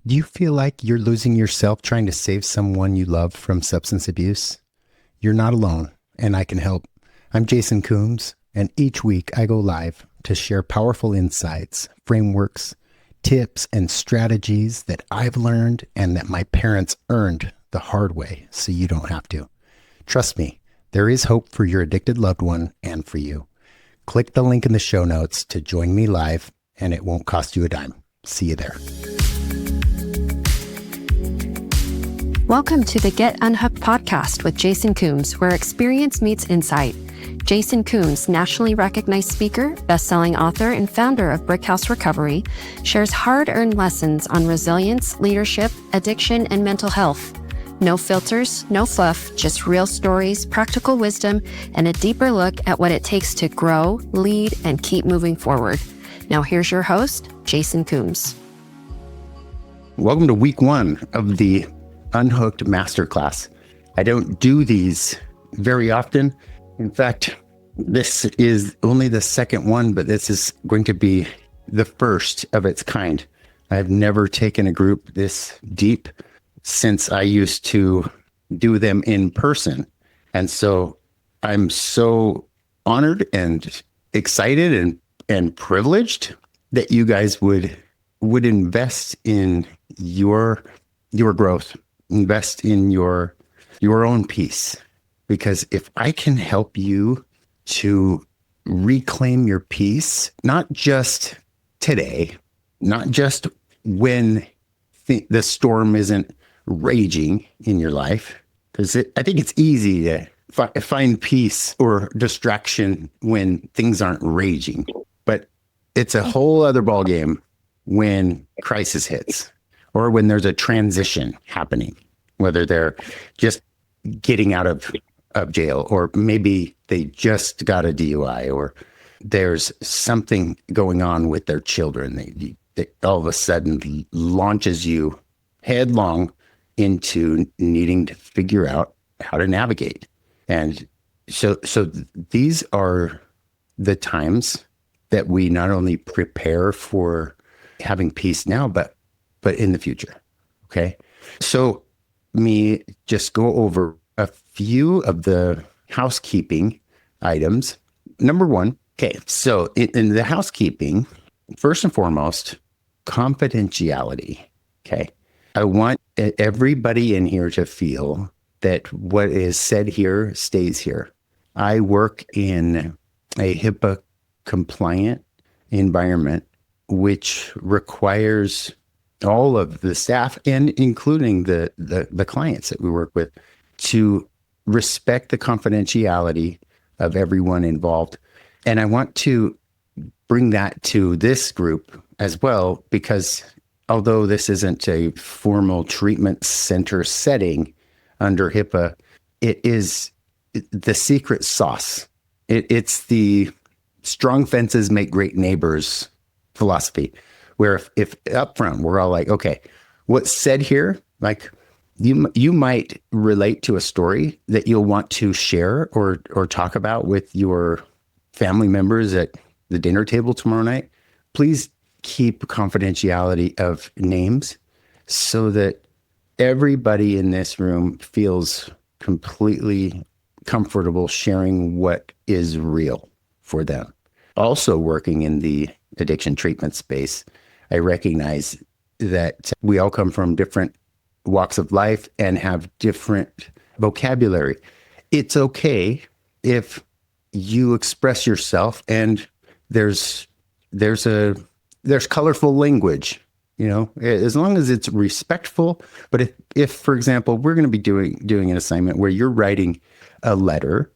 Do you feel like you're losing yourself trying to save someone you love from substance abuse? You're not alone, and I can help. I'm Jason Coombs, and each week I go live to share powerful insights, frameworks, tips, and strategies that I've learned and that my parents earned the hard way so you don't have to. Trust me, there is hope for your addicted loved one and for you. Click the link in the show notes to join me live, and it won't cost you a dime. See you there. Welcome to the Get Unhooked podcast with Jason Coombs, where experience meets insight. Jason Coombs, nationally recognized speaker, best-selling author, and founder of Brickhouse Recovery, shares hard-earned lessons on resilience, leadership, addiction, and mental health. No filters, no fluff, just real stories, practical wisdom, and a deeper look at what it takes to grow, lead, and keep moving forward. Now here's your host, Jason Coombs. Welcome to week one of the Unhooked Masterclass. I don't do these very often. In fact, this is only the second one, but this is going to be the first of its kind. I've never taken a group this deep since I used to do them in person. And so I'm so honored and excited and privileged that you guys would invest in your growth. Invest in your own peace, because if I can help you to reclaim your peace, not just today, not just when the storm isn't raging in your life, because I think it's easy to find peace or distraction when things aren't raging, but it's a whole other ballgame when crisis hits. Or when there's a transition happening, whether they're just getting out of jail, or maybe they just got a DUI, or there's something going on with their children. They all of a sudden launches you headlong into needing to figure out how to navigate. And so these are the times that we not only prepare for having peace now, but in the future. Okay. So me just go over a few of the housekeeping items. Number one. Okay. So in the housekeeping, first and foremost, confidentiality. Okay. I want everybody in here to feel that what is said here stays here. I work in a HIPAA compliant environment, which requires all of the staff, and including the clients that we work with, to respect the confidentiality of everyone involved. And I want to bring that to this group as well, because although this isn't a formal treatment center setting under HIPAA, it is the secret sauce. It's the strong fences make great neighbors philosophy, where if up front we're all like, okay, what's said here, like you might relate to a story that you'll want to share or talk about with your family members at the dinner table tomorrow night. Please keep confidentiality of names so that everybody in this room feels completely comfortable sharing what is real for them. Also working in the addiction treatment space, I recognize that we all come from different walks of life and have different vocabulary. It's okay if you express yourself and there's colorful language, as long as it's respectful. But if for example, we're going to be doing an assignment where you're writing a letter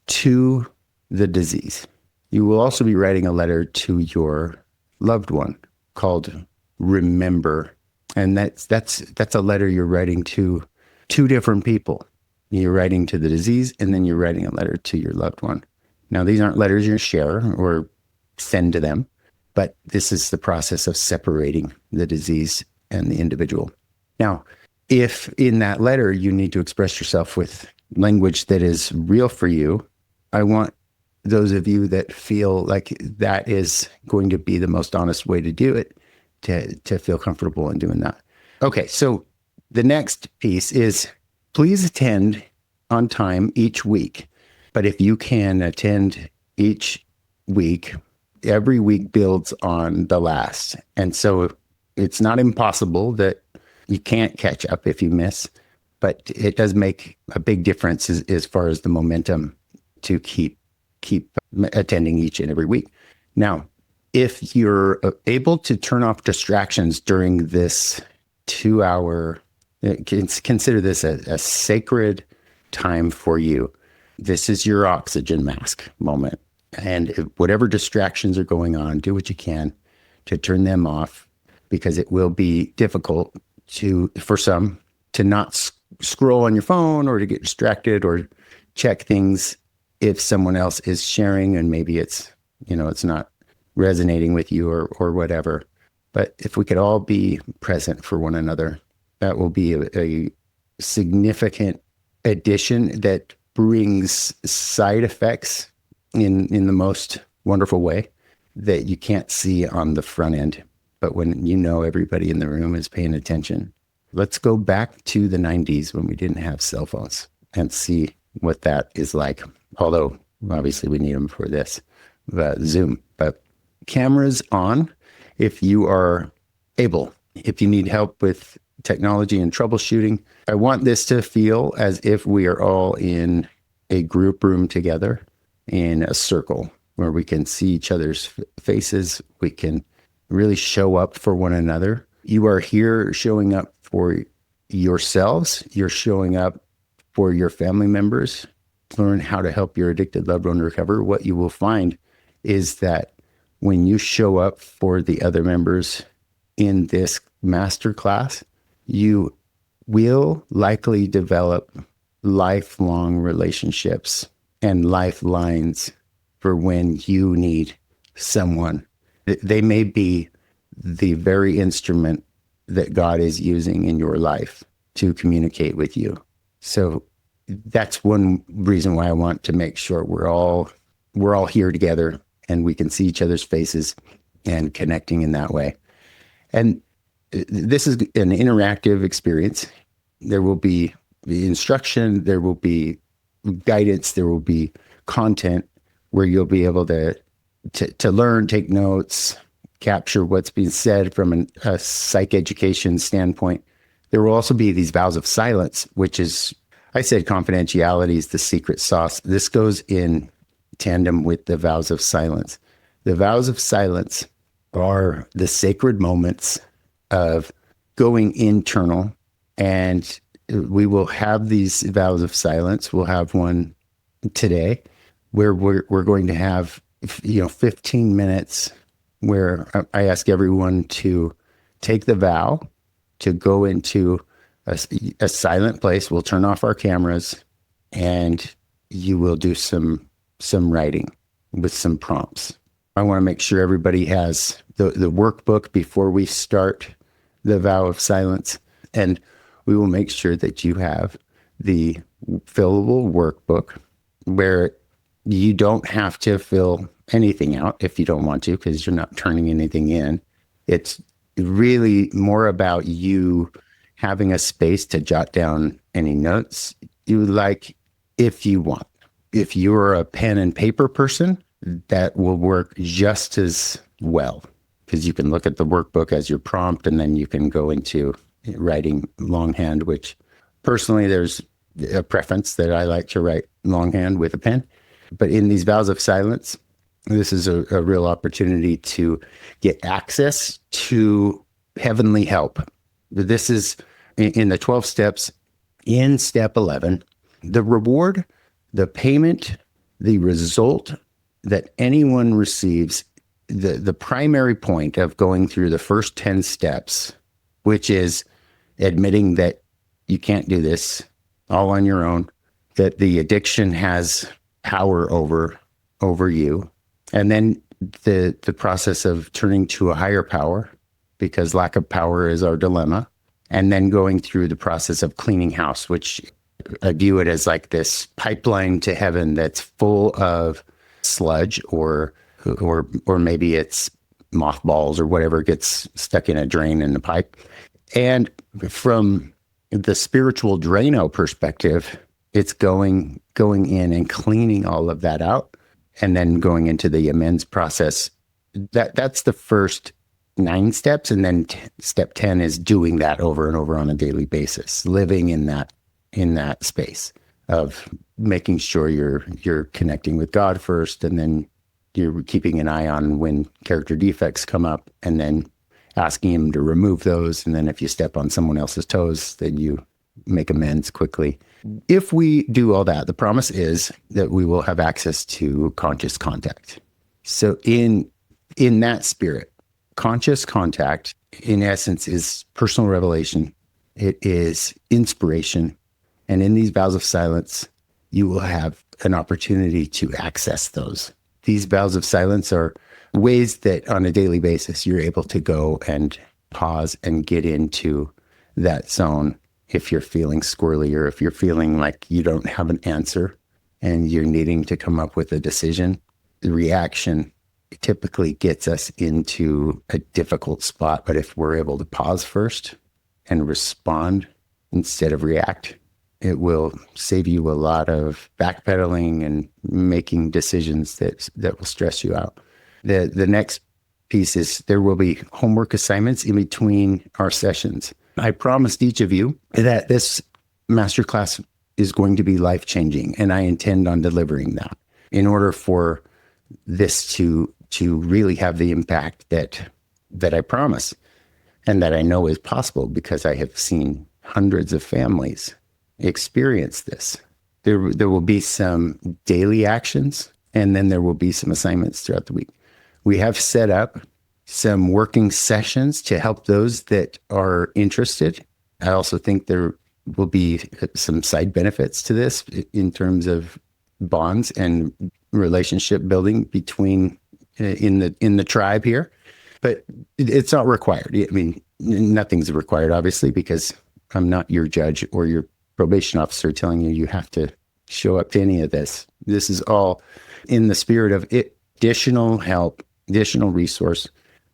to the disease, you will also be writing a letter to your loved one called Remember. And that's a letter you're writing to two different people. You're writing to the disease, and then you're writing a letter to your loved one. Now, these aren't letters you share or send to them, but this is the process of separating the disease and the individual. Now, if in that letter you need to express yourself with language that is real for you, I want those of you that feel like that is going to be the most honest way to do it, to feel comfortable in doing that. Okay, so the next piece is please attend on time each week. But if you can attend each week, every week builds on the last. And so it's not impossible that you can't catch up if you miss, but it does make a big difference as far as the momentum to keep attending each and every week. Now, if you're able to turn off distractions during this 2 hour, consider this a sacred time for you. This is your oxygen mask moment. And whatever distractions are going on, do what you can to turn them off, because it will be difficult for some to not scroll on your phone or to get distracted or check things if someone else is sharing and maybe it's not resonating with you or whatever. But if we could all be present for one another, that will be a significant addition that brings side effects in the most wonderful way that you can't see on the front end. But when everybody in the room is paying attention, let's go back to the 90s when we didn't have cell phones and see what that is like. Although obviously we need them for this Zoom, but cameras on if you are able. If you need help with technology and troubleshooting, I want this to feel as if we are all in a group room together in a circle where we can see each other's faces. We can really show up for one another. You are here showing up for yourselves. You're showing up for your family members. Learn how to help your addicted loved one recover. What you will find is that when you show up for the other members in this masterclass, you will likely develop lifelong relationships and lifelines for when you need someone. They may be the very instrument that God is using in your life to communicate with you. So that's one reason why I want to make sure we're all here together and we can see each other's faces and connecting in that way. And this is an interactive experience. There will be instruction, there will be guidance, there will be content where you'll be able to learn, take notes, capture what's being said from a psych education standpoint. There will also be these vows of silence, which is, I said confidentiality is the secret sauce. This goes in tandem with the vows of silence. The vows of silence are the sacred moments of going internal, and we will have these vows of silence. We'll have one today where we're going to have 15 minutes where I ask everyone to take the vow to go into a silent place. We'll turn off our cameras and you will do some writing with some prompts. I want to make sure everybody has the workbook before we start the vow of silence. And we will make sure that you have the fillable workbook where you don't have to fill anything out if you don't want to, because you're not turning anything in. It's really more about you having a space to jot down any notes you would like if you want. If you're a pen and paper person, that will work just as well, because you can look at the workbook as your prompt and then you can go into writing longhand, which personally there's a preference that I like to write longhand with a pen. But in these vows of silence, this is a real opportunity to get access to heavenly help. This is in the 12 steps. In step 11, the reward, the payment, the result that anyone receives, the primary point of going through the first 10 steps, which is admitting that you can't do this all on your own, that the addiction has power over you. And then the process of turning to a higher power, because lack of power is our dilemma. And then going through the process of cleaning house, which I view it as like this pipeline to heaven that's full of sludge or maybe it's mothballs or whatever gets stuck in a drain in the pipe. And from the spiritual Drano perspective, it's going in and cleaning all of that out and then going into the amends process. That's the first 9 steps. And then step 10 is doing that over and over on a daily basis, living in that space of making sure you're connecting with God first, and then you're keeping an eye on when character defects come up, and then asking him to remove those. And then if you step on someone else's toes, then you make amends quickly. If we do all that, the promise is that we will have access to conscious contact. So in that spirit, conscious contact, in essence, is personal revelation. It is inspiration. And in these vows of silence, you will have an opportunity to access those. These vows of silence are ways that on a daily basis, you're able to go and pause and get into that zone if you're feeling squirrely, or if you're feeling like you don't have an answer and you're needing to come up with a decision. The reaction typically gets us into a difficult spot. But if we're able to pause first and respond instead of react, it will save you a lot of backpedaling and making decisions that will stress you out. The next piece is there will be homework assignments in between our sessions. I promised each of you that this masterclass is going to be life-changing, and I intend on delivering that. In order for this to really have the impact that I promise, and that I know is possible because I have seen hundreds of families experience this. There will be some daily actions, and then there will be some assignments throughout the week. We have set up some working sessions to help those that are interested. I also think there will be some side benefits to this in terms of bonds and relationship building between in the tribe here, but it's not required. I mean, nothing's required, obviously, because I'm not your judge or your probation officer telling you have to show up to any of this. This is all in the spirit of additional help, additional resource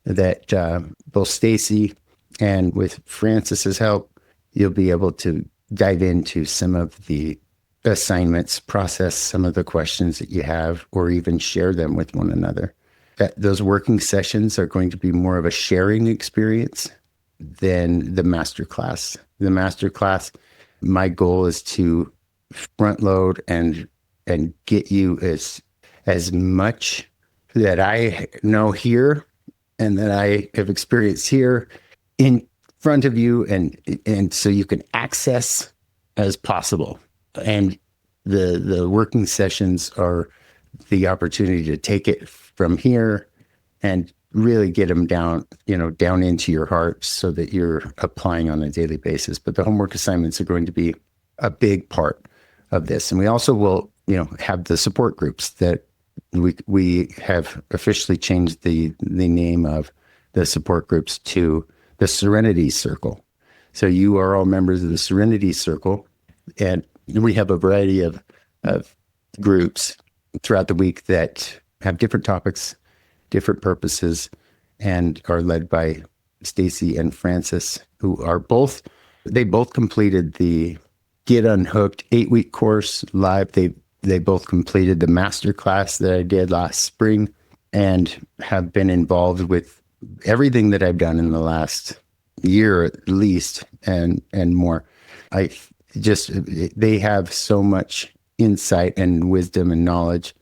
that both Stacy and with Francis's help, you'll be able to dive into some of the assignments, process some of the questions that you have, or even share them with one another. Those working sessions are going to be more of a sharing experience than the masterclass. The masterclass, my goal is to front load and get you as much that I know here and that I have experienced here in front of you, and so you can access as possible. And the working sessions are the opportunity to take it from here and really get them down into your heart so that you're applying on a daily basis. But the homework assignments are going to be a big part of this. And we also will, have the support groups that we have officially changed the name of the support groups to the Serenity Circle. So you are all members of the Serenity Circle, and we have a variety of groups throughout the week that have different topics, different purposes, and are led by Stacy and Francis, who are both completed the Get Unhooked 8-week course live. They both completed the masterclass that I did last spring and have been involved with everything that I've done in the last year at least and more. They have so much insight and wisdom and knowledge,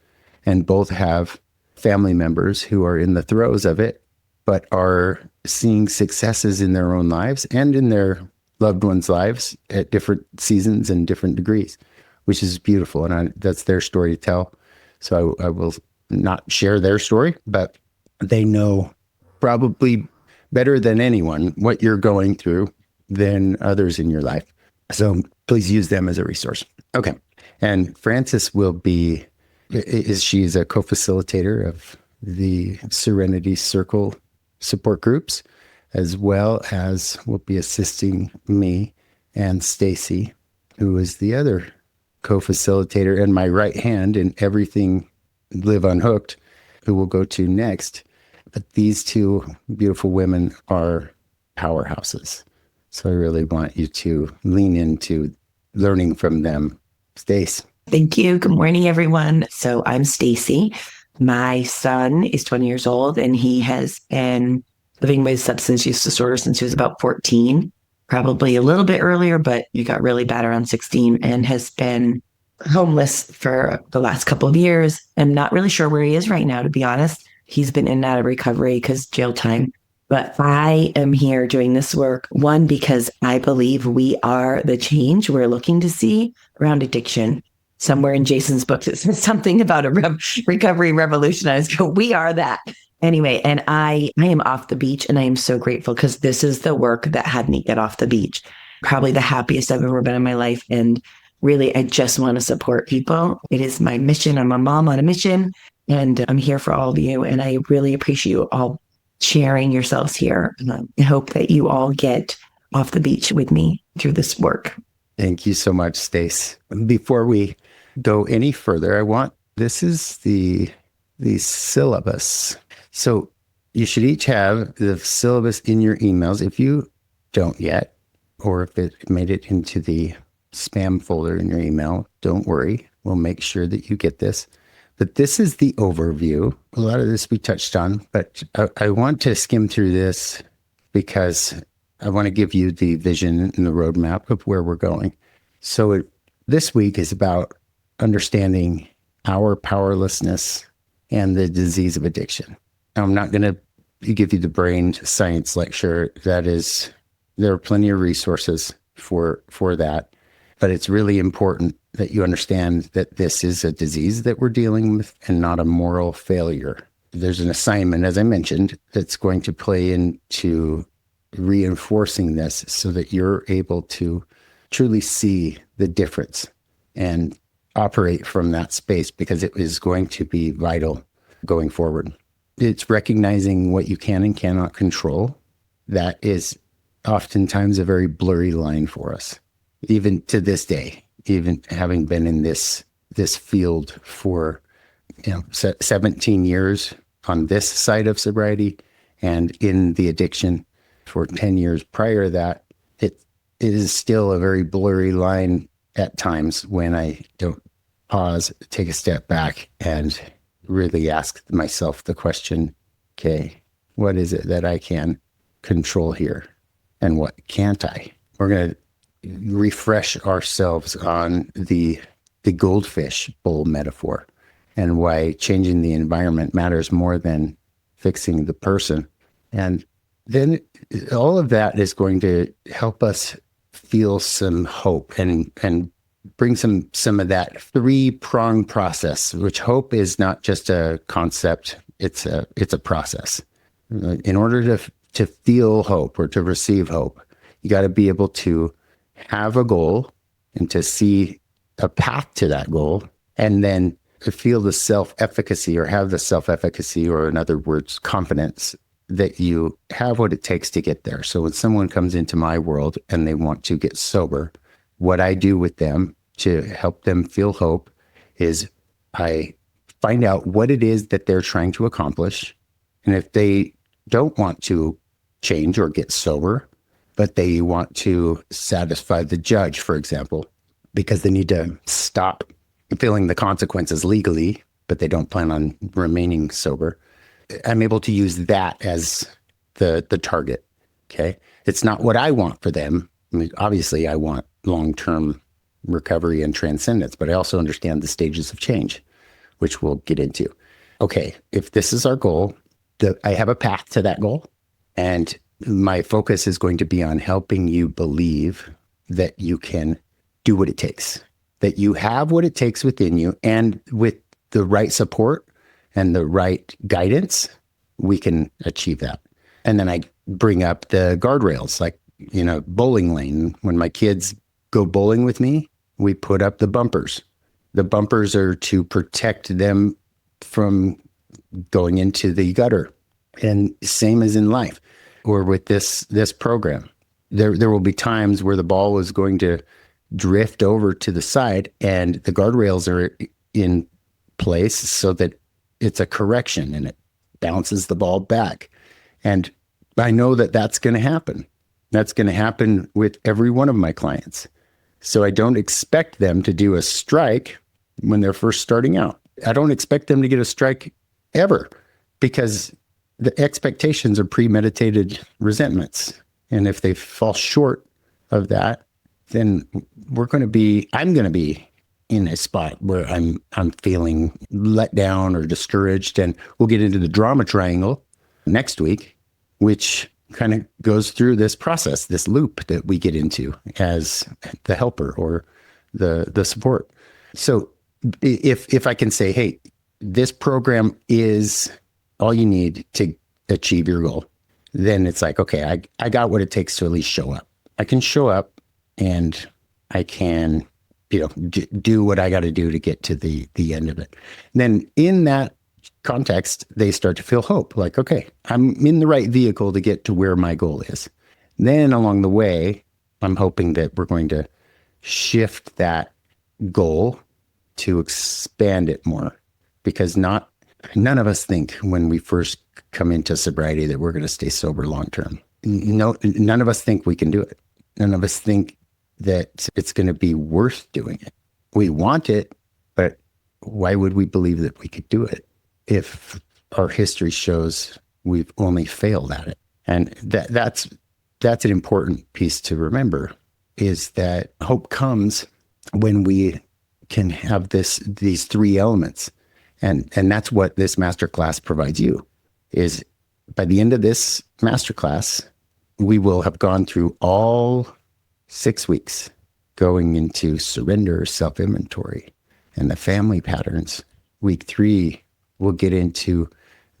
and both have family members who are in the throes of it, but are seeing successes in their own lives and in their loved ones' lives at different seasons and different degrees, which is beautiful. And that's their story to tell. So I will not share their story, but they know probably better than anyone what you're going through than others in your life. So please use them as a resource. Okay. And Frances she's a co-facilitator of the Serenity Circle support groups, as well as will be assisting me and Stacy, who is the other co-facilitator and my right hand in everything Live Unhooked, who we'll go to next. But these two beautiful women are powerhouses. So I really want you to lean into learning from them. Stace. Thank you. Good morning, everyone. So I'm Stacy. My son is 20 years old, and he has been living with substance use disorder since he was about 14, probably a little bit earlier, but he got really bad around 16 and has been homeless for the last couple of years. I'm not really sure where he is right now, to be honest. He's been in and out of recovery because jail time. But I am here doing this work, one, because I believe we are the change we're looking to see around addiction. Somewhere in Jason's book, it says something about a recovery revolution. I was going, we are that. Anyway, and I am off the beach, and I am so grateful because this is the work that had me get off the beach. Probably the happiest I've ever been in my life. And really, I just want to support people. It is my mission. I'm a mom on a mission, and I'm here for all of you. And I really appreciate you all sharing yourselves here. I hope that you all get off the beach with me through this work. Thank you so much, Stace. Before we go any further, this is the syllabus. So you should each have the syllabus in your emails. If you don't yet, or if it made it into the spam folder in your email, don't worry. We'll make sure that you get this. But this is the overview. A lot of this we touched on, but I want to skim through this because I want to give you the vision and the roadmap of where we're going. So this week is about understanding our powerlessness and the disease of addiction. Now, I'm not going to give you the brain science lecture. There are plenty of resources for that, but it's really important that you understand that this is a disease that we're dealing with and not a moral failure. There's an assignment, as I mentioned, that's going to play into reinforcing this so that you're able to truly see the difference and operate from that space, because it is going to be vital going forward. It's recognizing what you can and cannot control. That is oftentimes a very blurry line for us, even to this day, even having been in this field for 17 years on this side of sobriety and in the addiction for 10 years prior to that. It is still a very blurry line at times when I don't pause, take a step back, and really ask myself the question, okay, what is it that I can control here and what can't I? We're going to refresh ourselves on the goldfish bowl metaphor and why changing the environment matters more than fixing the person. And then all of that is going to help us feel some hope and bring some of that three-pronged process, which hope is not just a concept, it's a process. In order to feel hope or to receive hope, you got to be able to have a goal and to see a path to that goal, and then to feel the self-efficacy or have the self-efficacy, or in other words, confidence that you have what it takes to get there. So when someone comes into my world and they want to get sober, what I do with them to help them feel hope is I find out what it is that they're trying to accomplish. And if they don't want to change or get sober, but they want to satisfy the judge, for example, because they need to stop feeling the consequences legally, but they don't plan on remaining sober, I'm able to use that as the target. Okay. It's not what I want for them. I mean, obviously I want long-term recovery and transcendence, but I also understand the stages of change, which we'll get into. Okay. If this is our goal, I have a path to that goal, and my focus is going to be on helping you believe that you can do what it takes, that you have what it takes within you, and with the right support and the right guidance, we can achieve that. And then I bring up the guardrails, like, bowling lane. When my kids go bowling with me, we put up the bumpers. The bumpers are to protect them from going into the gutter. And same as in life or with this program. There will be times where the ball is going to drift over to the side and the guardrails are in place so that it's a correction and it bounces the ball back. And I know that that's going to happen. That's going to happen with every one of my clients. So I don't expect them to do a strike when they're first starting out. I don't expect them to get a strike ever, because the expectations are premeditated resentments. And if they fall short of that, then I'm going to be in a spot where I'm feeling let down or discouraged. And we'll get into the drama triangle next week, which kind of goes through this process, this loop that we get into as the helper or the support. So if I can say, hey, this program is all you need to achieve your goal, then it's like, okay, I got what it takes to at least show up. I can show up and I can, do what I got to do to get to the end of it. And then in that context, they start to feel hope. Like, okay, I'm in the right vehicle to get to where my goal is. Then along the way, I'm hoping that we're going to shift that goal to expand it more, because none of us think when we first come into sobriety that we're going to stay sober long term. No, none of us think we can do it. None of us think that it's going to be worth doing it. We want it, but why would we believe that we could do it if our history shows we've only failed at it? And that's an important piece to remember, is that hope comes when we can have these three elements. And that's what this masterclass provides you. Is by the end of this masterclass, we will have gone through all 6 weeks, going into surrender, self-inventory, and the family patterns. Week 3, we'll get into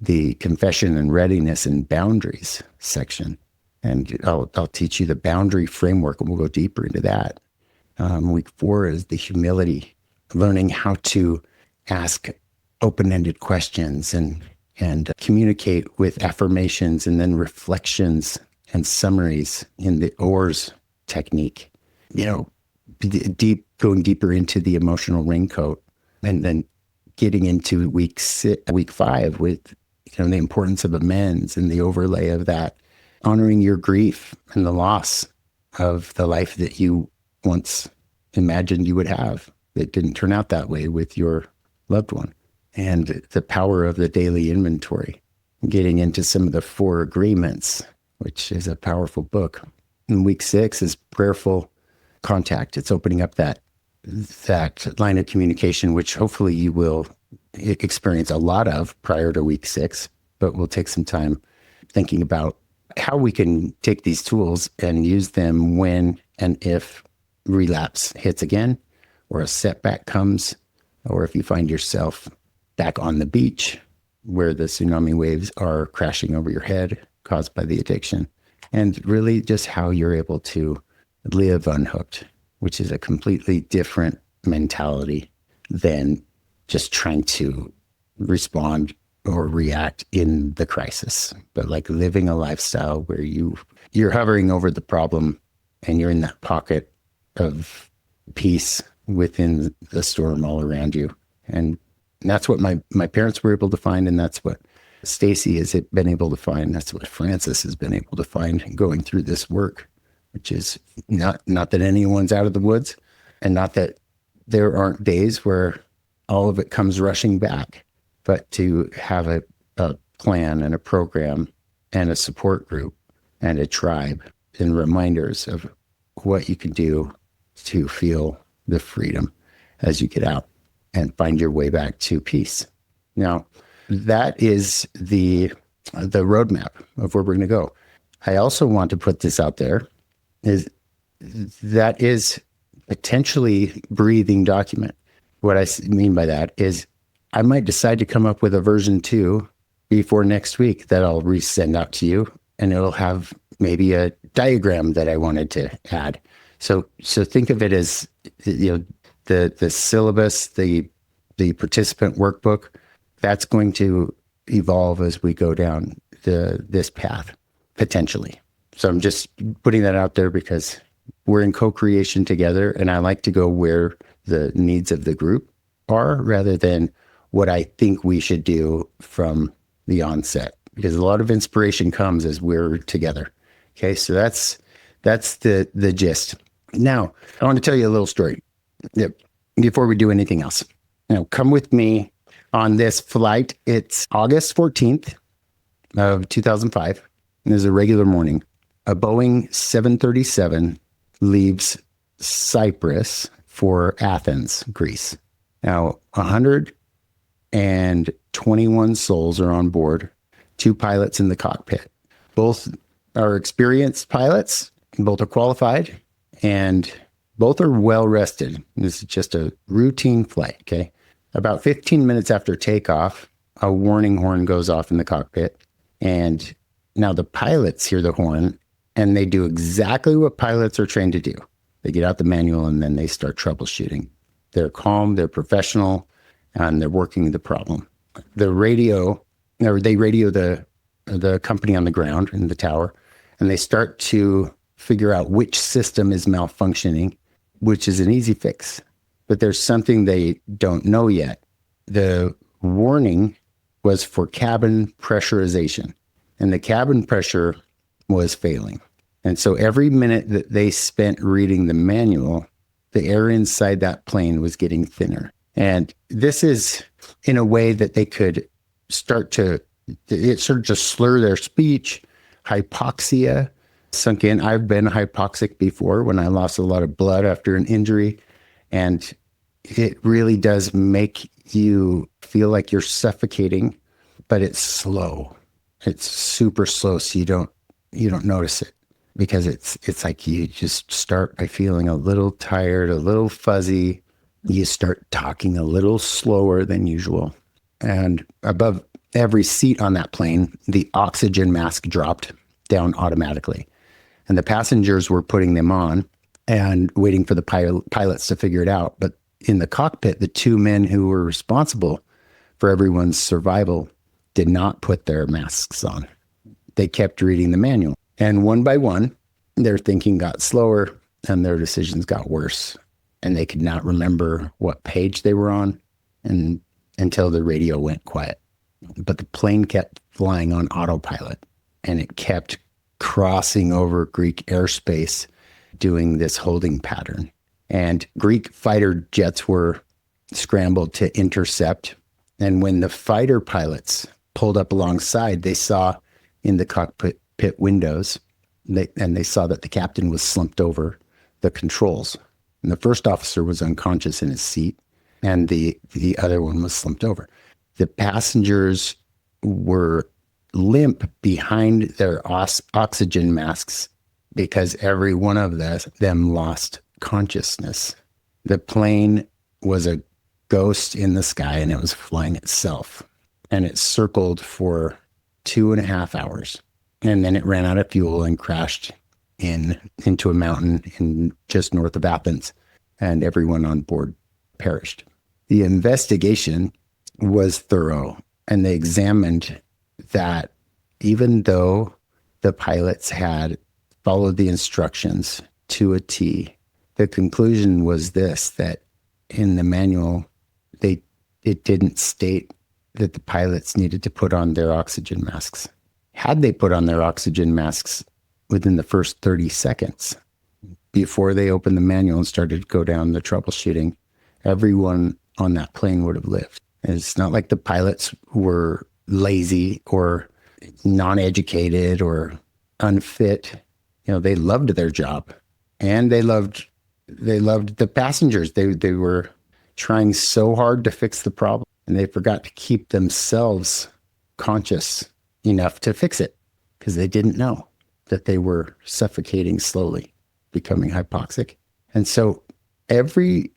the confession and readiness and boundaries section. And I'll teach you the boundary framework, and we'll go deeper into that. Week 4 is the humility, learning how to ask open-ended questions and communicate with affirmations and then reflections and summaries in the OARS technique. Going deeper into the emotional raincoat, and then getting into week 5 with the importance of amends and the overlay of that, honoring your grief and the loss of the life that you once imagined you would have that didn't turn out that way with your loved one, and the power of the daily inventory, getting into some of the 4 agreements, which is a powerful book. And week 6 is prayerful contact. It's opening up that line of communication, which hopefully you will experience a lot of prior to week 6, but we'll take some time thinking about how we can take these tools and use them when and if relapse hits again, or a setback comes, or if you find yourself back on the beach where the tsunami waves are crashing over your head caused by the addiction. And really just how you're able to live unhooked, which is a completely different mentality than just trying to respond or react in the crisis, but like living a lifestyle where you're hovering over the problem and you're in that pocket of peace within the storm all around you. And that's what my parents were able to find, and that's what Stacy has been able to find. That's what Francis has been able to find going through this work, which is not that anyone's out of the woods, and not that there aren't days where all of it comes rushing back, but to have a plan and a program and a support group and a tribe and reminders of what you can do to feel the freedom as you get out and find your way back to peace. Now, that is the roadmap of where we're going to go. I also want to put this out there, that is potentially breathing document. What I mean by that is I might decide to come up with a version 2 before next week that I'll resend out to you, and it'll have maybe a diagram that I wanted to add. So think of it as the syllabus, the participant workbook. That's going to evolve as we go down this path, potentially. So I'm just putting that out there because we're in co-creation together, and I like to go where the needs of the group are rather than what I think we should do from the onset, because a lot of inspiration comes as we're together. Okay, so that's That's the gist. Now, I want to tell you a little story before we do anything else. Now, come with me on this flight. It's August 14th of 2005. And it's a regular morning. A Boeing 737 leaves Cyprus for Athens, Greece. Now, 121 souls are on board, 2 pilots in the cockpit. Both are experienced pilots, both are qualified, and both are well rested. This is just a routine flight, okay? About 15 minutes after takeoff, a warning horn goes off in the cockpit. And now the pilots hear the horn, and they do exactly what pilots are trained to do. They get out the manual, and then they start troubleshooting. They're calm, they're professional, and they're working the problem. They radio the company on the ground in the tower, and they start to figure out which system is malfunctioning, which is an easy fix. But there's something they don't know yet. The warning was for cabin pressurization, and the cabin pressure was failing. And so every minute that they spent reading the manual, the air inside that plane was getting thinner. And this is in a way that they could start to slur their speech. Hypoxia sunk in. I've been hypoxic before when I lost a lot of blood after an injury. And it really does make you feel like you're suffocating, but it's slow. It's super slow, so you don't notice it, because it's like you just start by feeling a little tired, a little fuzzy. You start talking a little slower than usual. And above every seat on that plane, the oxygen mask dropped down automatically. And the passengers were putting them on and waiting for the pilots to figure it out. But in the cockpit, the 2 men who were responsible for everyone's survival did not put their masks on. They kept reading the manual. And one by one, their thinking got slower and their decisions got worse. And they could not remember what page they were on until the radio went quiet. But the plane kept flying on autopilot, and it kept crossing over Greek airspace, doing this holding pattern. And Greek fighter jets were scrambled to intercept. And when the fighter pilots pulled up alongside, they saw in the cockpit windows, they saw that the captain was slumped over the controls. And the first officer was unconscious in his seat, and the other one was slumped over. The passengers were limp behind their oxygen masks because every one of them lost consciousness. The plane was a ghost in the sky, and it was flying itself. And it circled for 2.5 hours. And then it ran out of fuel and crashed into a mountain just north of Athens, and everyone on board perished. The investigation was thorough, and they examined that even though the pilots had followed the instructions to a T, the conclusion was this, that in the manual, it didn't state that the pilots needed to put on their oxygen masks. Had they put on their oxygen masks within the first 30 seconds, before they opened the manual and started to go down the troubleshooting, everyone on that plane would have lived. And it's not like the pilots were lazy or non-educated or unfit. They loved their job, and they loved the passengers. They were trying so hard to fix the problem, and they forgot to keep themselves conscious enough to fix it, because they didn't know that they were suffocating slowly, becoming hypoxic. And so every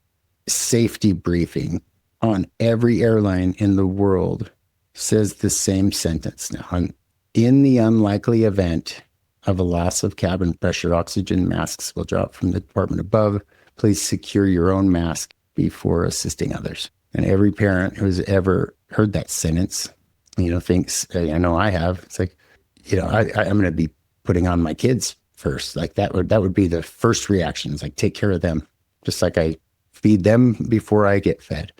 safety briefing on every airline in the world says the same sentence. Now, in the unlikely event of a loss of cabin pressure, oxygen masks will drop from the department above. Please secure your own mask before assisting others. And every parent who's ever heard that sentence, thinks, I know I have, it's like, I'm going to be putting on my kids first. Like that would be the first reaction. It's like, take care of them. Just like I feed them before I get fed.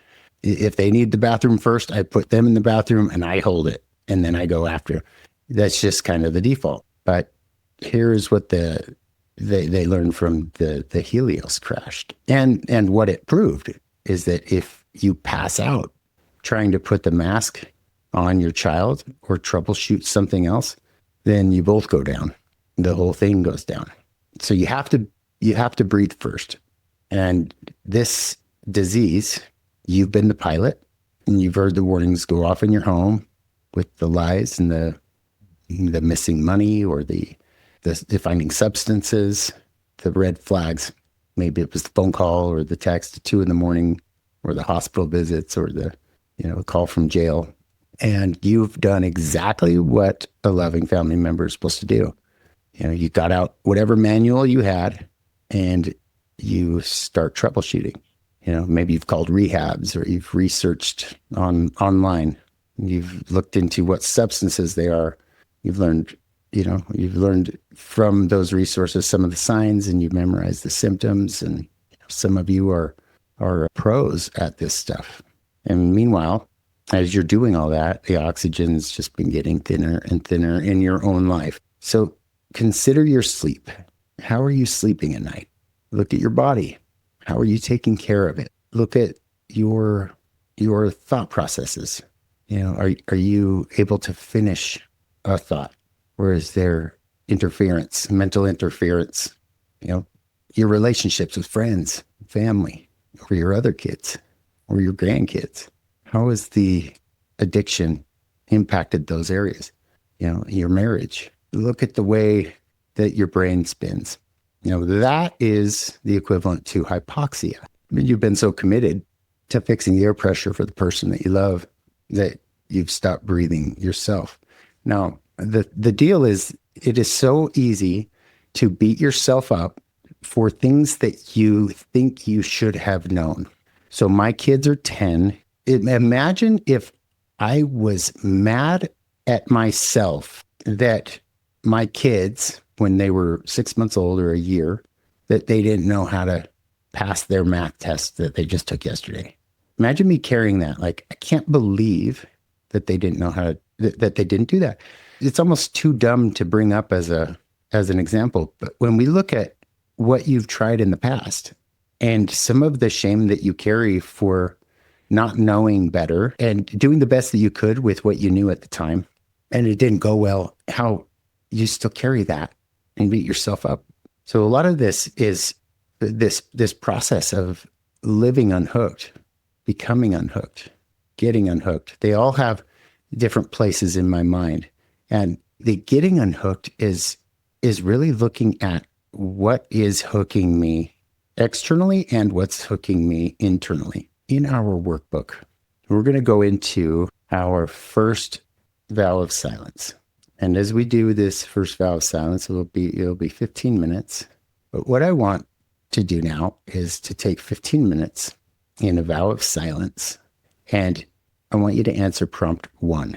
If they need the bathroom first, I put them in the bathroom and I hold it, and then I go after. That's just kind of the default. But here's what the they learned from the Helios crash. And what it proved is that if you pass out trying to put the mask on your child or troubleshoot something else, then you both go down. The whole thing goes down. So you have to breathe first. And this disease, you've been the pilot and you've heard the warnings go off in your home with the lies and the missing money or the finding substances, the red flags. Maybe it was the phone call or the text at 2 a.m. or the hospital visits or the call from jail. And you've done exactly what a loving family member is supposed to do. You got out whatever manual you had and you start troubleshooting. Maybe you've called rehabs or you've researched online. You've looked into what substances they are. You've learned from those resources some of the signs, and you've memorized the symptoms. And some of you are pros at this stuff. And meanwhile, as you're doing all that, the oxygen's just been getting thinner and thinner in your own life. So consider your sleep. How are you sleeping at night? Look at your body. How are you taking care of it? Look at your thought processes. Are you able to finish a thought? Or is there interference, mental interference? Your relationships with friends, family, or your other kids, or your grandkids. How has the addiction impacted those areas? Your marriage. Look at the way that your brain spins. That is the equivalent to hypoxia. You've been so committed to fixing the air pressure for the person that you love that you've stopped breathing yourself. Now, the deal is, it is so easy to beat yourself up for things that you think you should have known. So my kids are 10. Imagine if I was mad at myself that my kids, when they were 6 months old or a year, that they didn't know how to pass their math test that they just took yesterday. Imagine me carrying that. Like, I can't believe that they didn't know how to, that they didn't do that. It's almost too dumb to bring up as an example. But when we look at what you've tried in the past and some of the shame that you carry for not knowing better and doing the best that you could with what you knew at the time, and it didn't go well, how you still carry that and beat yourself up. So a lot of this is this process of living unhooked, becoming unhooked, getting unhooked. They all have different places in my mind. And the getting unhooked is really looking at what is hooking me externally and what's hooking me internally. In our workbook, we're going to go into our first vow of silence. And as we do this first vow of silence, it'll be 15 minutes. But what I want to do now is to take 15 minutes in a vow of silence. And I want you to answer prompt 1.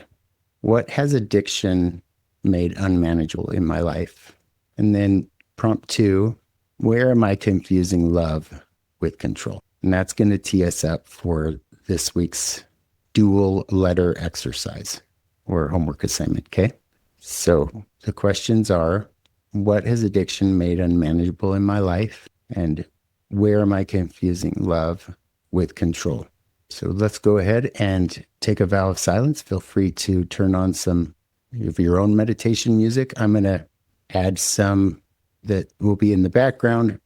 What has addiction made unmanageable in my life? And then prompt 2, where am I confusing love with control? And that's going to tee us up for this week's dual letter exercise or homework assignment, okay? So the questions are, what has addiction made unmanageable in my life? And where am I confusing love with control? So let's go ahead and take a vow of silence. Feel free to turn on some of your own meditation music. I'm going to add some that will be in the background.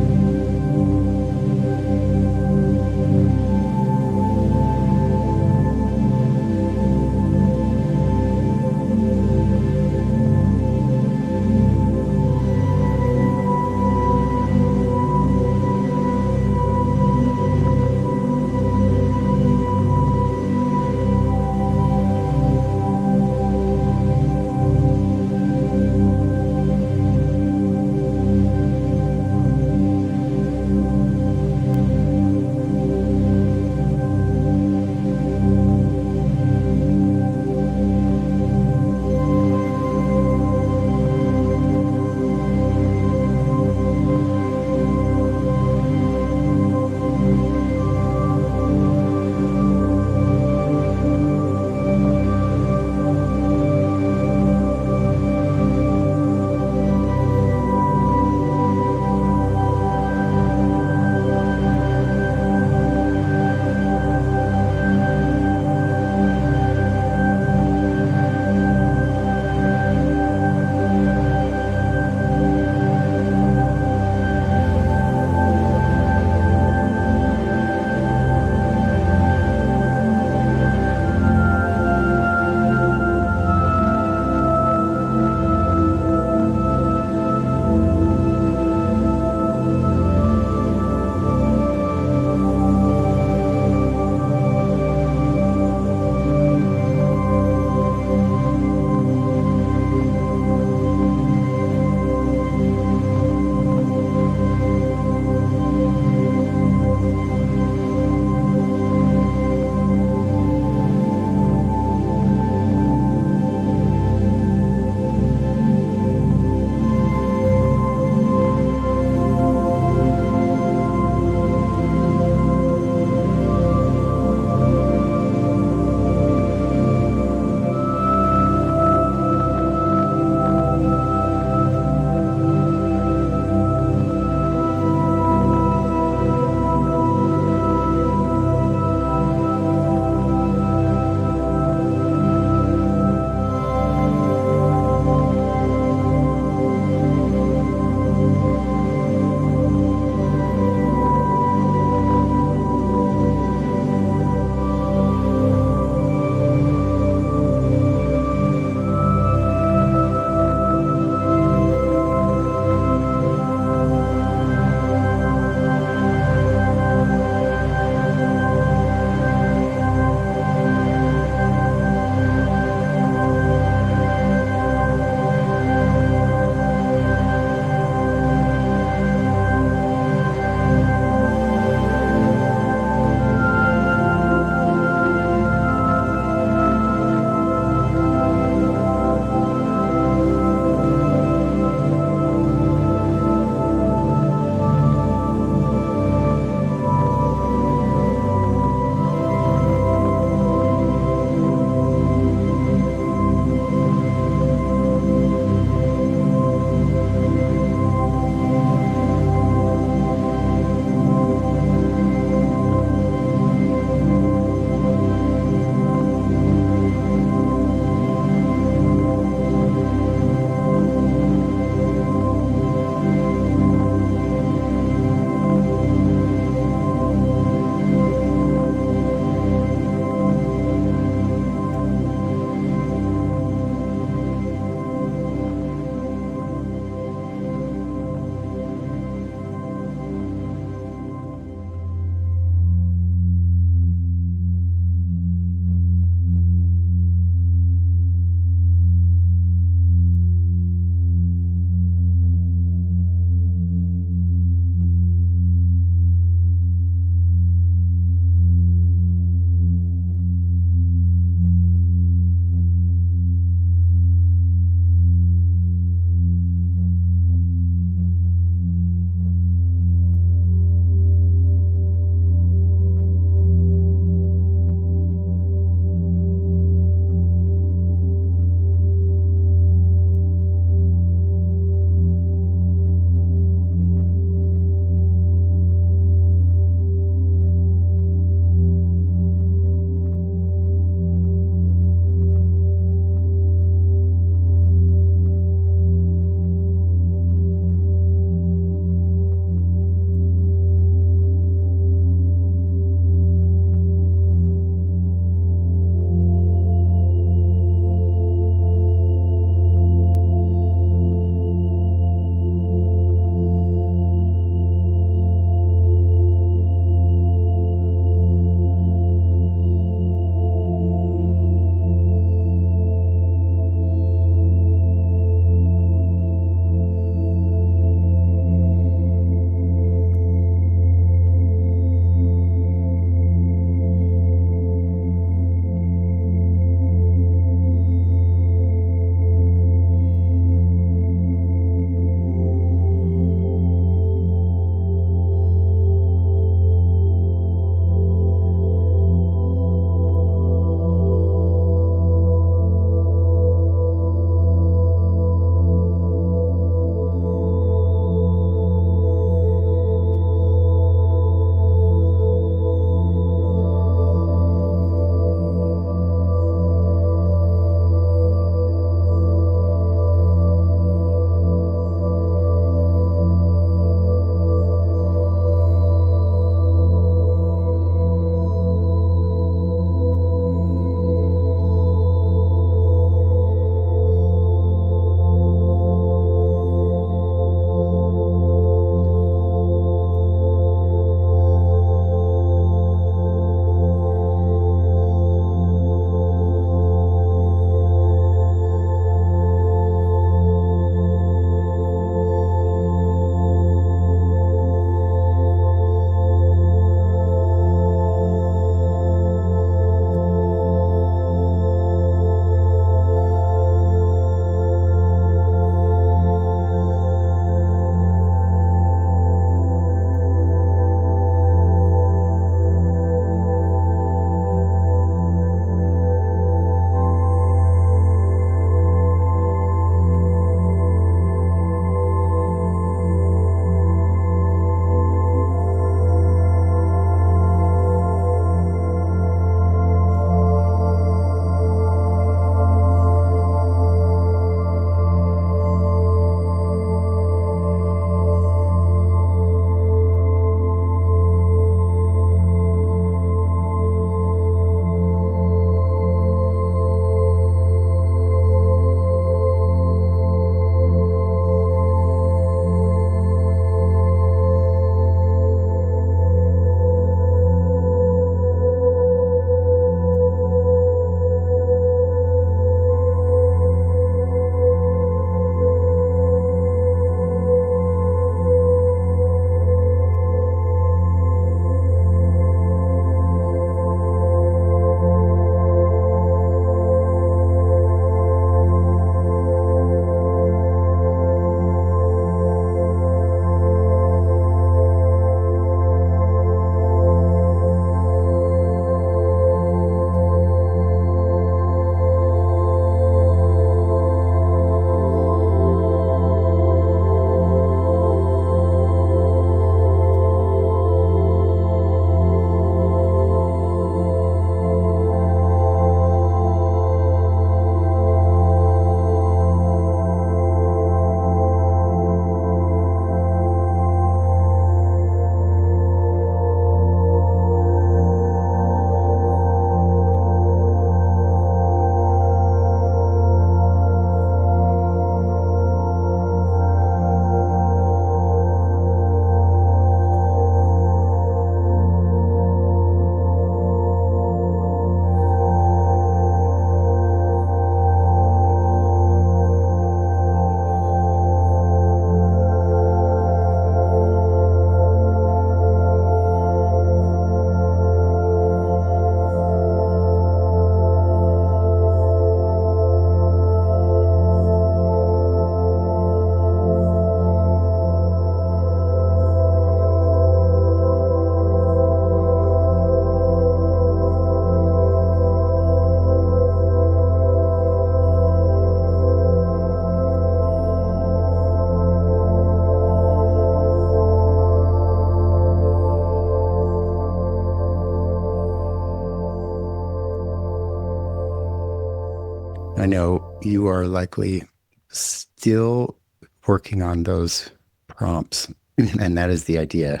I know you are likely still working on those prompts, and that is the idea,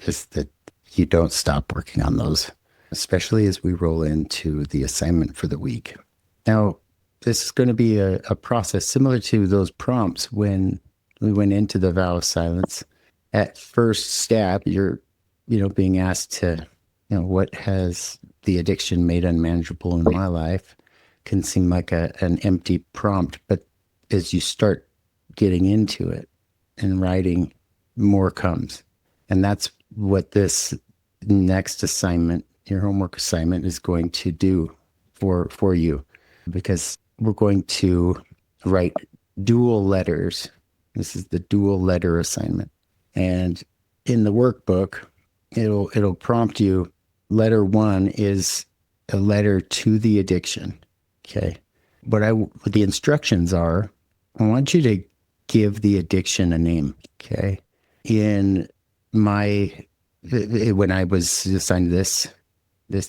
is that you don't stop working on those, especially as we roll into the assignment for the week. Now, this is going to be a process similar to those prompts when we went into the vow of silence. At first step, you're, being asked to, what has the addiction made unmanageable in my life? Can seem like an empty prompt, but as you start getting into it and writing, more comes. And that's what this next assignment, your homework assignment, is going to do for you, because we're going to write dual letters. This is the dual letter assignment. And in the workbook, it'll prompt you. Letter 1 is a letter to the addiction. Okay. What the instructions are, I want you to give the addiction a name. Okay. When I was assigned this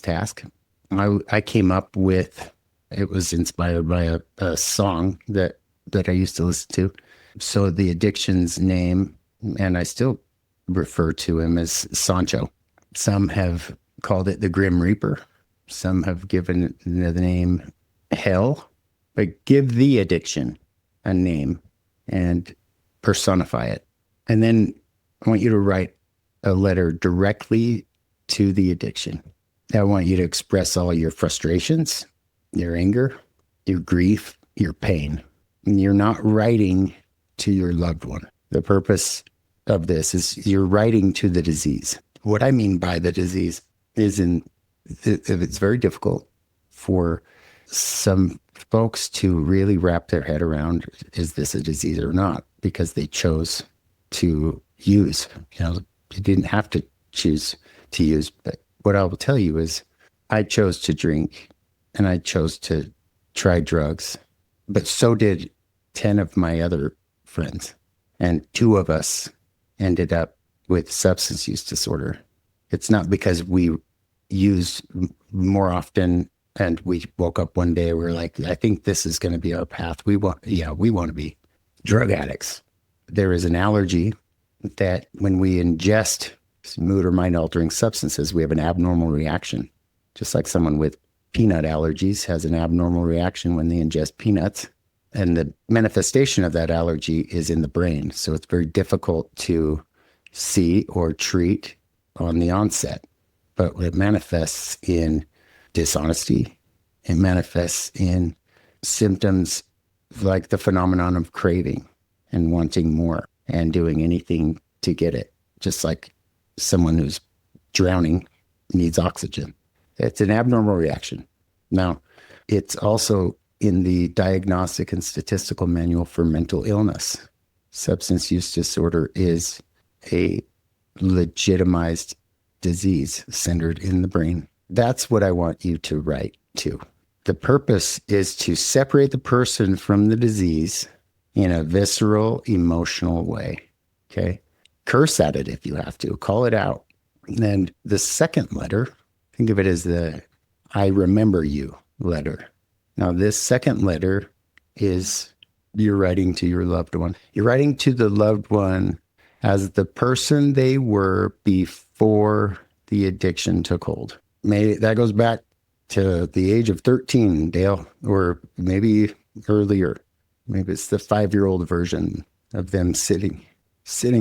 task, I came up with, it was inspired by a song that I used to listen to. So the addiction's name, and I still refer to him as Sancho. Some have called it the Grim Reaper. Some have given it the name Hell. But give the addiction a name and personify it. And then I want you to write a letter directly to the addiction. I want you to express all your frustrations, your anger, your grief, your pain. And you're not writing to your loved one. The purpose of this is you're writing to the disease. What I mean by the disease is it's very difficult for some folks to really wrap their head around, is this a disease or not? Because they chose to use. You didn't have to choose to use. But what I will tell you is I chose to drink and I chose to try drugs, but so did 10 of my other friends. And 2 of us ended up with substance use disorder. It's not because we used more often and we woke up one day, we're like, I think this is going to be our path. We want to be drug addicts. There is an allergy that when we ingest mood or mind altering substances, we have an abnormal reaction. Just like someone with peanut allergies has an abnormal reaction when they ingest peanuts. And the manifestation of that allergy is in the brain. So it's very difficult to see or treat on the onset. But it manifests in dishonesty. It manifests in symptoms like the phenomenon of craving and wanting more and doing anything to get it. Just like someone who's drowning needs oxygen. It's an abnormal reaction. Now, it's also in the Diagnostic and Statistical Manual for Mental Illness. Substance use disorder is a legitimized disease centered in the brain. That's what I want you to write to. The purpose is to separate the person from the disease in a visceral, emotional way. Okay? Curse at it if you have to. Call it out. And the second letter, think of it as the I remember you letter. Now, this second letter is you're writing to your loved one. You're writing to the loved one as the person they were before the addiction took hold. Maybe that goes back to the age of 13, Dale, or maybe earlier. Maybe it's the 5-year-old version of them sitting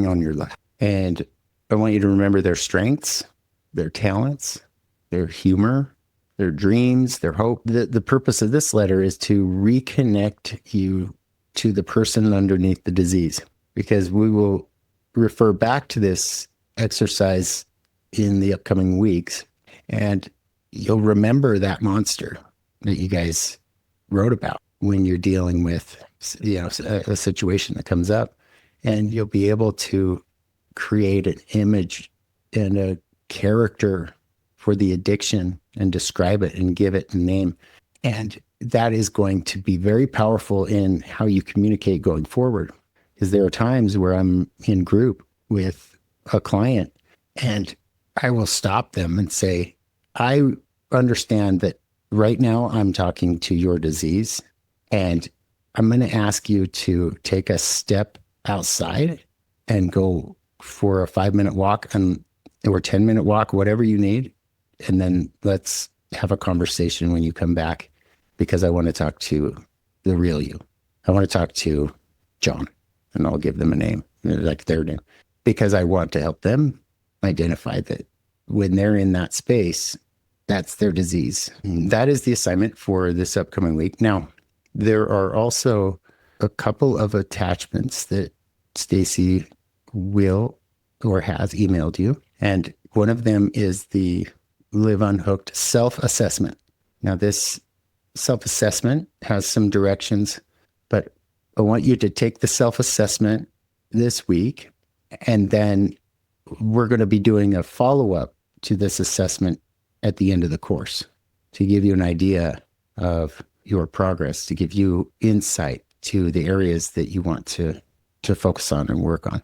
on your lap. And I want you to remember their strengths, their talents, their humor, their dreams, their hope. The purpose of this letter is to reconnect you to the person underneath the disease, because we will refer back to this exercise in the upcoming weeks, and you'll remember that monster that you guys wrote about when you're dealing with, a situation that comes up, and you'll be able to create an image and a character for the addiction and describe it and give it a name. And that is going to be very powerful in how you communicate going forward. Because there are times where I'm in group with a client and I will stop them and say, I understand that right now I'm talking to your disease And I'm going to ask you to take a step outside and go for a 5-minute walk or 10-minute walk, whatever you need. And then let's have a conversation when you come back, because I want to talk to the real you. I want to talk to John, and I'll give them a name, like their name, because I want to help them identify that when they're in that space, that's their disease. That is the assignment for this upcoming week. Now, there are also a couple of attachments that Stacy will or has emailed you. And one of them is the Live Unhooked self-assessment. Now, this self-assessment has some directions, but I want you to take the self-assessment this week, and then we're going to be doing a follow-up to this assessment at the end of the course to give you an idea of your progress, to give you insight to the areas that you want to focus on and work on.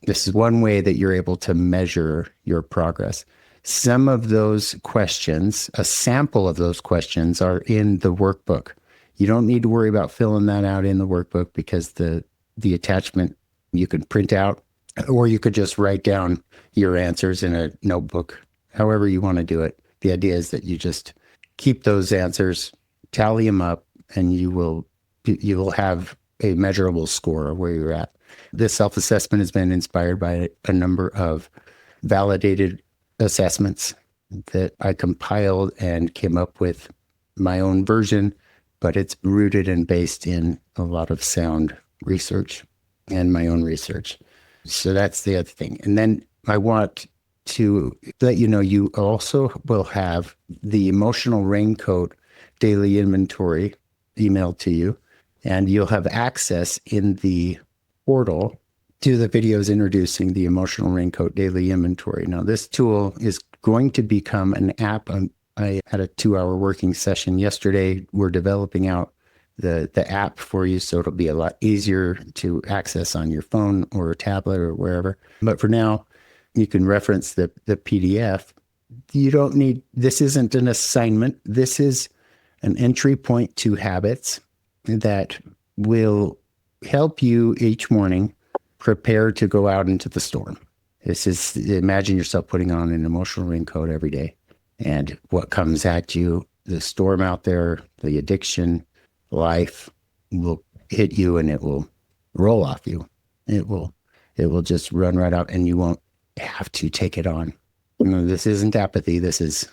This is one way that you're able to measure your progress. Some of those questions, a sample of those questions, are in the workbook. You don't need to worry about filling that out in the workbook, because the attachment you can print out, or you could just write down your answers in a notebook, however you want to do it. The idea is that you just keep those answers, tally them up, and you will have a measurable score of where you're at. This self-assessment has been inspired by a number of validated assessments that I compiled and came up with my own version, but it's rooted and based in a lot of sound research and my own research. So that's the other thing. And then I want to let you know, you also will have the emotional raincoat daily inventory emailed to you, and you'll have access in the portal to the videos introducing the emotional raincoat daily inventory. Now, this tool is going to become an app. I had a 2-hour working session yesterday. We're developing out the app for you, so it'll be a lot easier to access on your phone or a tablet or wherever. But for now, you can reference the PDF. You don't need, this isn't an assignment. This is an entry point to habits that will help you each morning prepare to go out into the storm. This is, imagine yourself putting on an emotional raincoat every day, and what comes at you, the storm out there, the addiction, life will hit you, and it will roll off you. It will just run right out, and you won't have to take it on. You know, this isn't apathy. This is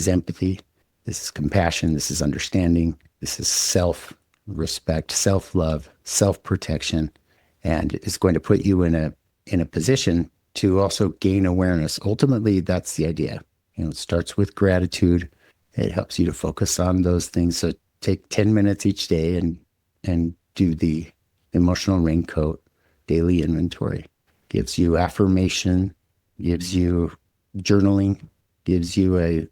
empathy. This is compassion. This is understanding. This is self-respect, self-love, self-protection, and it's going to put you in a position to also gain awareness. Ultimately, that's the idea. You know, it starts with gratitude. It helps you to focus on those things. So take 10 minutes each day and do the emotional raincoat daily inventory. Gives you affirmation, gives you journaling, gives you a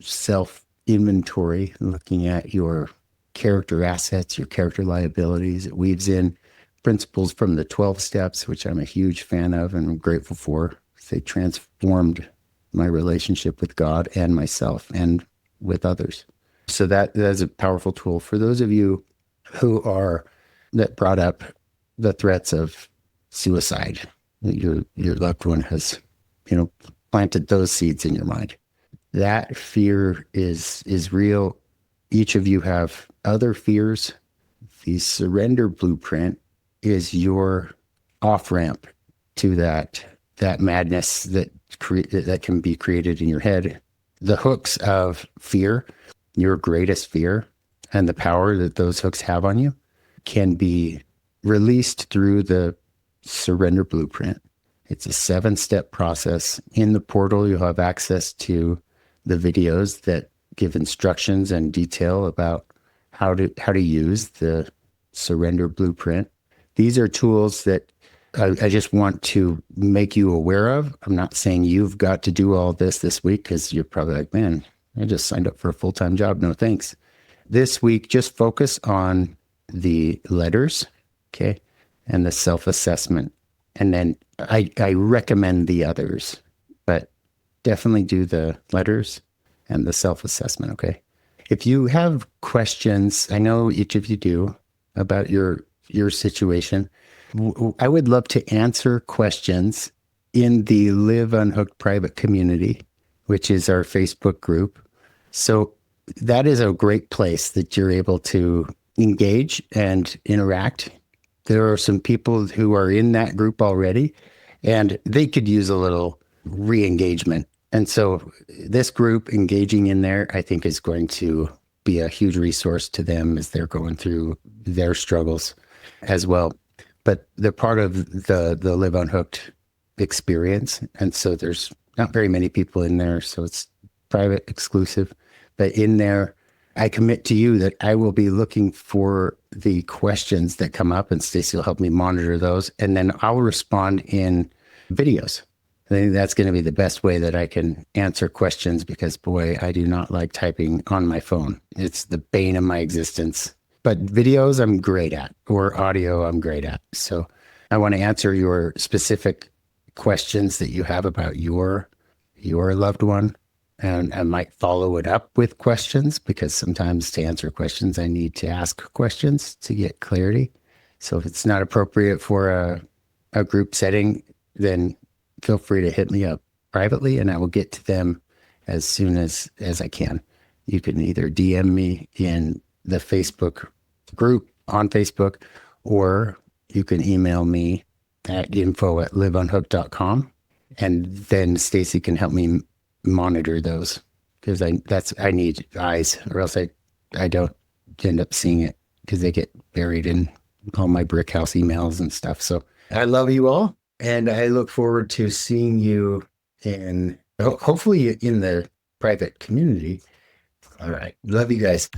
self inventory, looking at your character assets, your character liabilities. It weaves in principles from the 12 steps, which I'm a huge fan of and I'm grateful for. They transformed my relationship with God and myself and with others. So that is a powerful tool for those of you that brought up the threats of suicide. Your loved one has, planted those seeds in your mind. That fear is real. Each of you have other fears. The surrender blueprint is your off-ramp to that madness that can be created in your head. The hooks of fear, your greatest fear, and the power that those hooks have on you can be released through the surrender blueprint. It's a 7-step process. In the portal, you'll have access to the videos that give instructions and detail about how to use the surrender blueprint. These are tools that I just want to make you aware of. I'm not saying you've got to do all this week, because you're probably like, man, I just signed up for a full-time job. No, thanks. This week, just focus on the letters, okay, and the self-assessment. And then I recommend the others, but definitely do the letters and the self-assessment, okay? if you have questions, I know each of you do, about your situation, I would love to answer questions in the Live Unhooked private community, which is our Facebook group. So that is a great place that you're able to engage and interact. There are some people who are in that group already, and they could use a little re-engagement. And so this group engaging in there, I think, is going to be a huge resource to them as they're going through their struggles as well. But they're part of the Live Unhooked experience. And so there's not very many people in there. So it's private, exclusive. But in there, I commit to you that I will be looking for the questions that come up, and Stacey will help me monitor those. And then I'll respond in videos. I think that's going to be the best way that I can answer questions, because boy, I do not like typing on my phone. It's the bane of my existence. But videos I'm great at, or audio I'm great at. So I want to answer your specific questions that you have about your loved one. And I might follow it up with questions, because sometimes to answer questions, I need to ask questions to get clarity. So if it's not appropriate for a group setting, then feel free to hit me up privately, and I will get to them as soon as I can. You can either DM me in the Facebook group on Facebook, or you can email me at info@liveunhooked.com, and then Stacey can help me monitor those, because I need eyes, or else I don't end up seeing it, because they get buried in all my brick house emails and stuff. So I love you all, and I look forward to seeing you in, hopefully in the private community. All right. Love you guys.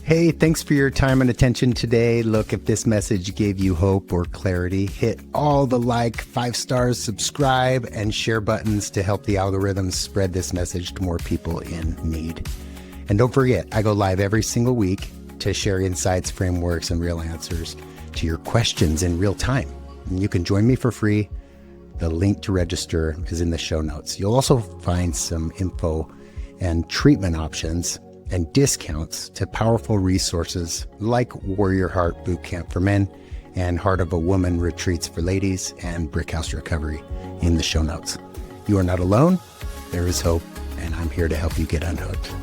Hey, thanks for your time and attention today. Look, if this message gave you hope or clarity, hit all the 5 stars, subscribe, and share buttons to help the algorithms spread this message to more people in need. And don't forget, I go live every single week to share insights, frameworks, and real answers to your questions in real time. And you can join me for free. The link to register is in the show notes. You'll also find some info and treatment options and discounts to powerful resources like Warrior Heart Bootcamp for Men and Heart of a Woman Retreats for Ladies and Brickhouse Recovery in the show notes. You are not alone. There is hope, and I'm here to help you get unhooked.